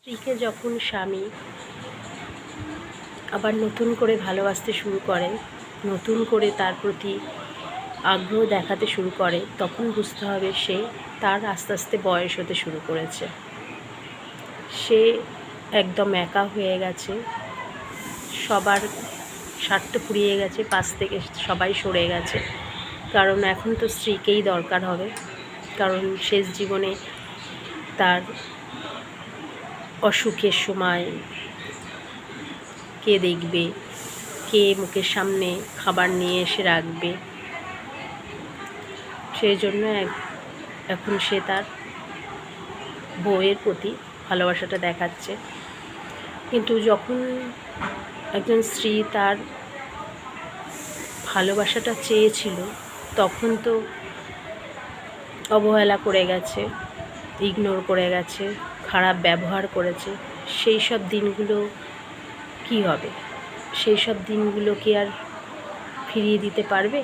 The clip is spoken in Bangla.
স্ত্রীকে যখন স্বামী আবার নতুন করে ভালোবাসতে শুরু করে, নতুন করে তার প্রতি আগ্রহ দেখাতে শুরু করে, তখন বুঝতে হবে তার আস্তে আস্তে বয়স হতে শুরু করেছে। সে একদম একা হয়ে গেছে, সবার স্বার্থ ফুরিয়ে গেছে, পাশ থেকে সবাই সরে গেছে। কারণ এখন তো স্ত্রীকেই দরকার হবে, কারণ শেষ জীবনে তার অসুখের সময় কে দেখবে, কে মুখের সামনে খাবার নিয়ে এসে রাখবে। সেই জন্য এখন সে তার বউয়ের প্রতি ভালোবাসাটা দেখাচ্ছে। কিন্তু যখন একজন স্ত্রী তার ভালোবাসাটা চেয়েছিল, তখন তো অবহেলা করে গেছে, ইগনোর করে গেছে, খারাপ ব্যবহার করেছে। সেই সব দিনগুলো কি হবে? সেই সব দিনগুলো কি আর ফিরিয়ে দিতে পারবে?